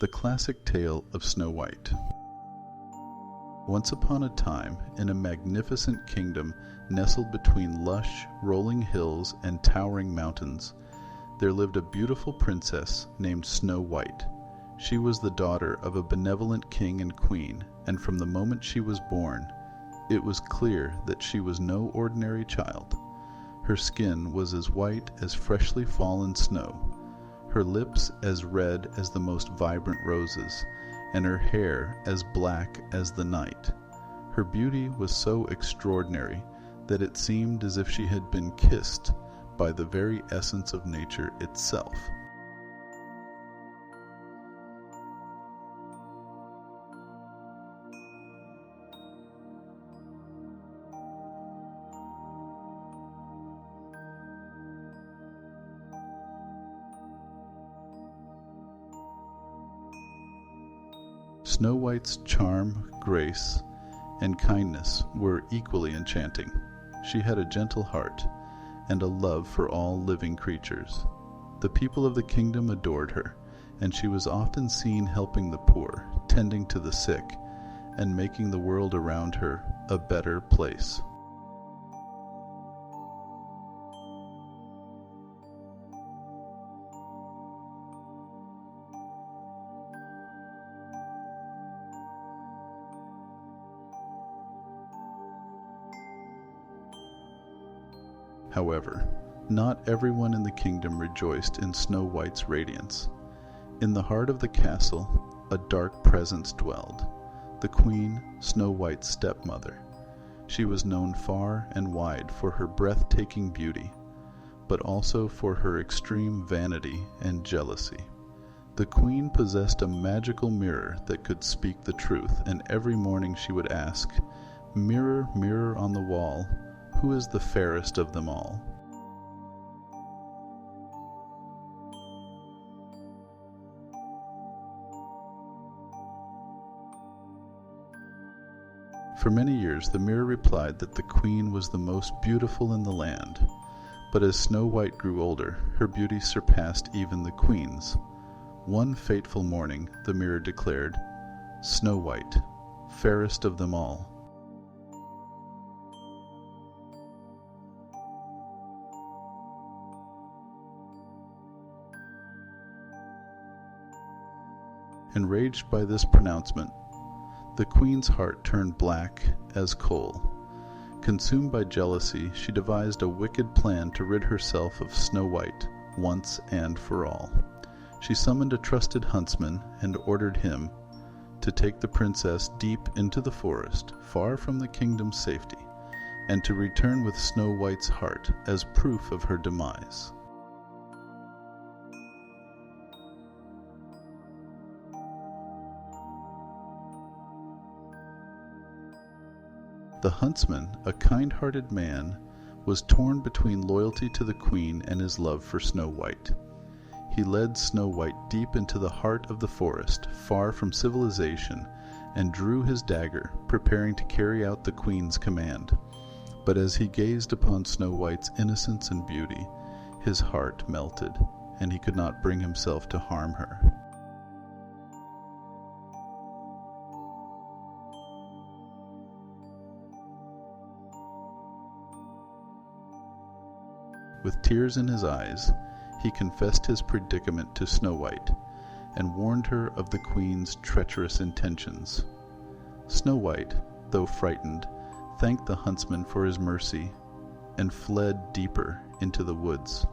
The classic tale of Snow White. Once upon a time, in a magnificent kingdom nestled between lush, rolling hills and towering mountains, there lived a beautiful princess named Snow White. She was the daughter of a benevolent king and queen, and from the moment she was born, it was clear that she was no ordinary child. Her skin was as white as freshly fallen snow, her lips as red as the most vibrant roses, and her hair as black as the night. Her beauty was so extraordinary that it seemed as if she had been kissed by the very essence of nature itself. Snow White's charm, grace, and kindness were equally enchanting. She had a gentle heart and a love for all living creatures. The people of the kingdom adored her, and she was often seen helping the poor, tending to the sick, and making the world around her a better place. However, not everyone in the kingdom rejoiced in Snow White's radiance. In the heart of the castle, a dark presence dwelled, the queen, Snow White's stepmother. She was known far and wide for her breathtaking beauty, but also for her extreme vanity and jealousy. The queen possessed a magical mirror that could speak the truth, and every morning she would ask, "Mirror, mirror on the wall, who is the fairest of them all?" For many years the mirror replied that the queen was the most beautiful in the land, but as Snow White grew older, her beauty surpassed even the queen's. One fateful morning the mirror declared, "Snow White, fairest of them all." Enraged by this pronouncement, the queen's heart turned black as coal. Consumed by jealousy, she devised a wicked plan to rid herself of Snow White once and for all. She summoned a trusted huntsman and ordered him to take the princess deep into the forest, far from the kingdom's safety, and to return with Snow White's heart as proof of her demise. The huntsman, a kind-hearted man, was torn between loyalty to the queen and his love for Snow White. He led Snow White deep into the heart of the forest, far from civilization, and drew his dagger, preparing to carry out the queen's command. But as he gazed upon Snow White's innocence and beauty, his heart melted, and he could not bring himself to harm her. With tears in his eyes, he confessed his predicament to Snow White, and warned her of the queen's treacherous intentions. Snow White, though frightened, thanked the huntsman for his mercy, and fled deeper into the woods.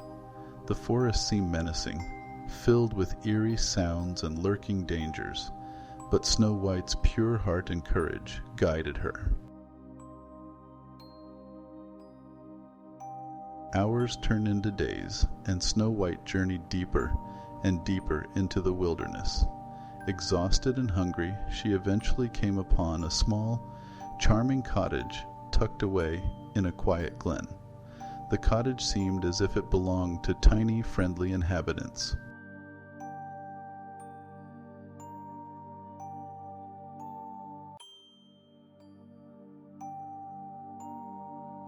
The forest seemed menacing, filled with eerie sounds and lurking dangers, but Snow White's pure heart and courage guided her. Hours turned into days, and Snow White journeyed deeper and deeper into the wilderness. Exhausted and hungry, she eventually came upon a small, charming cottage tucked away in a quiet glen. The cottage seemed as if it belonged to tiny, friendly inhabitants.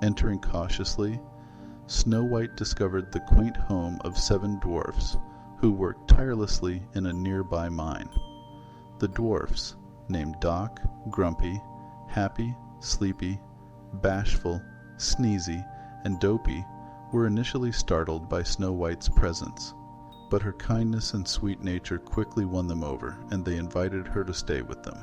Entering cautiously, Snow White discovered the quaint home of 7 dwarfs who worked tirelessly in a nearby mine. The dwarfs, named Doc, Grumpy, Happy, Sleepy, Bashful, Sneezy, and Dopey, were initially startled by Snow White's presence, but her kindness and sweet nature quickly won them over, and they invited her to stay with them.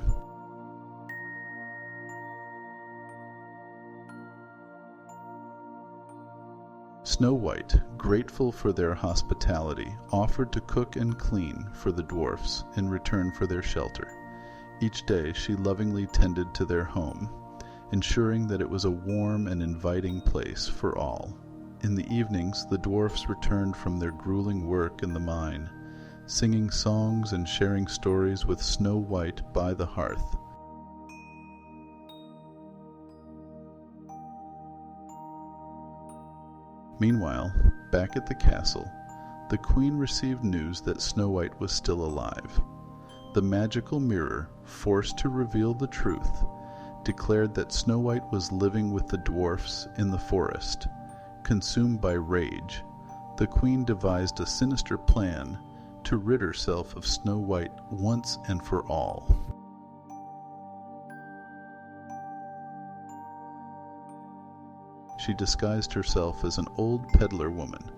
Snow White, grateful for their hospitality, offered to cook and clean for the dwarfs in return for their shelter. Each day she lovingly tended to their home, ensuring that it was a warm and inviting place for all. In the evenings, the dwarfs returned from their grueling work in the mine, singing songs and sharing stories with Snow White by the hearth. Meanwhile, back at the castle, the queen received news that Snow White was still alive. The magical mirror, forced to reveal the truth, declared that Snow White was living with the dwarfs in the forest. Consumed by rage, the queen devised a sinister plan to rid herself of Snow White once and for all. She disguised herself as an old peddler woman,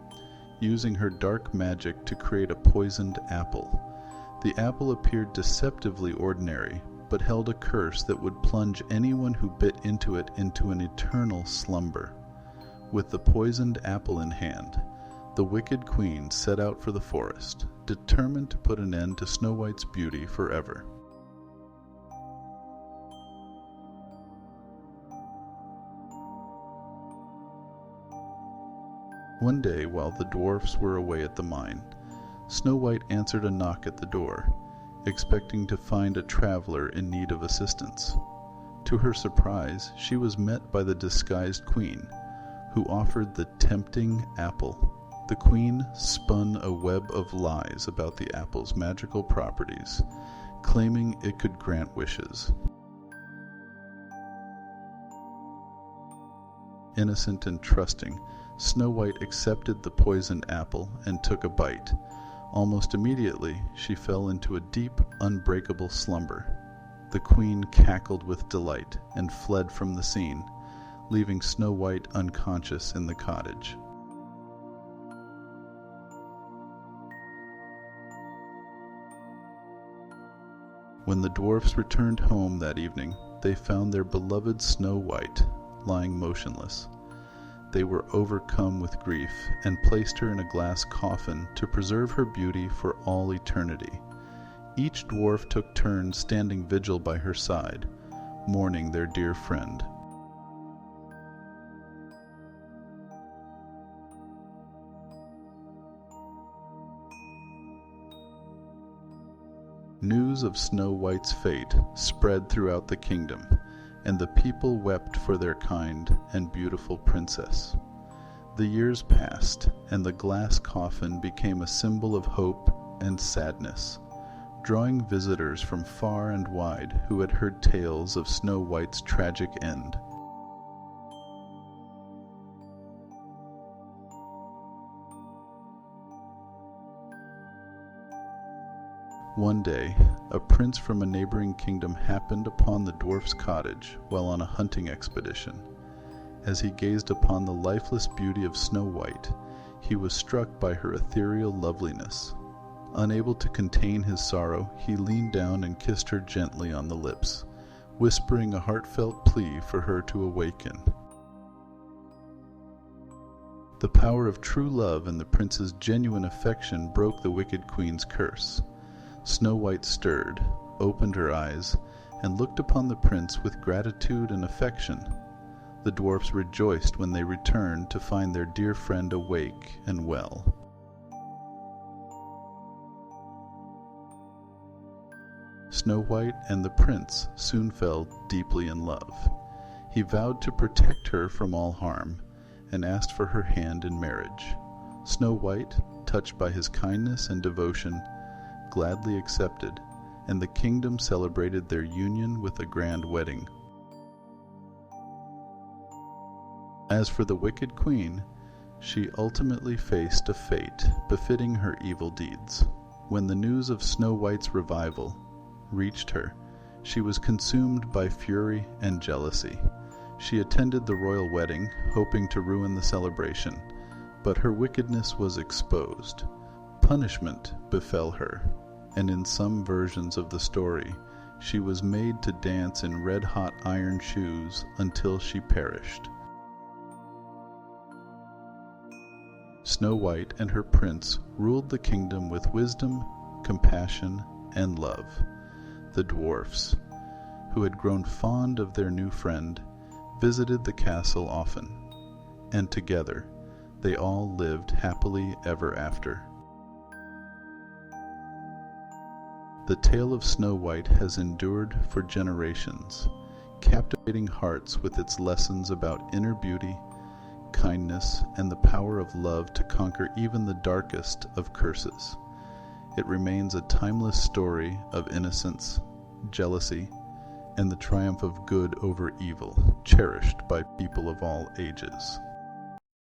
using her dark magic to create a poisoned apple. The apple appeared deceptively ordinary, but held a curse that would plunge anyone who bit into it into an eternal slumber. With the poisoned apple in hand, the wicked queen set out for the forest, determined to put an end to Snow White's beauty forever. One day, while the dwarfs were away at the mine, Snow White answered a knock at the door, expecting to find a traveler in need of assistance. To her surprise, she was met by the disguised queen, who offered the tempting apple. The queen spun a web of lies about the apple's magical properties, claiming it could grant wishes. Innocent and trusting, Snow White accepted the poisoned apple and took a bite. Almost immediately, she fell into a deep, unbreakable slumber. The queen cackled with delight and fled from the scene, leaving Snow White unconscious in the cottage. When the dwarfs returned home that evening, they found their beloved Snow White lying motionless. They were overcome with grief and placed her in a glass coffin to preserve her beauty for all eternity. Each dwarf took turns standing vigil by her side, mourning their dear friend. News of Snow White's fate spread throughout the kingdom, and the people wept for their kind and beautiful princess. The years passed, and the glass coffin became a symbol of hope and sadness, drawing visitors from far and wide who had heard tales of Snow White's tragic end. One day, a prince from a neighboring kingdom happened upon the dwarf's cottage while on a hunting expedition. As he gazed upon the lifeless beauty of Snow White, he was struck by her ethereal loveliness. Unable to contain his sorrow, he leaned down and kissed her gently on the lips, whispering a heartfelt plea for her to awaken. The power of true love and the prince's genuine affection broke the wicked queen's curse. Snow White stirred, opened her eyes, and looked upon the prince with gratitude and affection. The dwarfs rejoiced when they returned to find their dear friend awake and well. Snow White and the prince soon fell deeply in love. He vowed to protect her from all harm, and asked for her hand in marriage. Snow White, touched by his kindness and devotion, gladly accepted, and the kingdom celebrated their union with a grand wedding. As for the wicked queen, she ultimately faced a fate befitting her evil deeds. When the news of Snow White's revival reached her, she was consumed by fury and jealousy. She attended the royal wedding, hoping to ruin the celebration, but her wickedness was exposed. Punishment befell her, and in some versions of the story, she was made to dance in red-hot iron shoes until she perished. Snow White and her prince ruled the kingdom with wisdom, compassion, and love. The dwarfs, who had grown fond of their new friend, visited the castle often, and together they all lived happily ever after. The tale of Snow White has endured for generations, captivating hearts with its lessons about inner beauty, kindness, and the power of love to conquer even the darkest of curses. It remains a timeless story of innocence, jealousy, and the triumph of good over evil, cherished by people of all ages.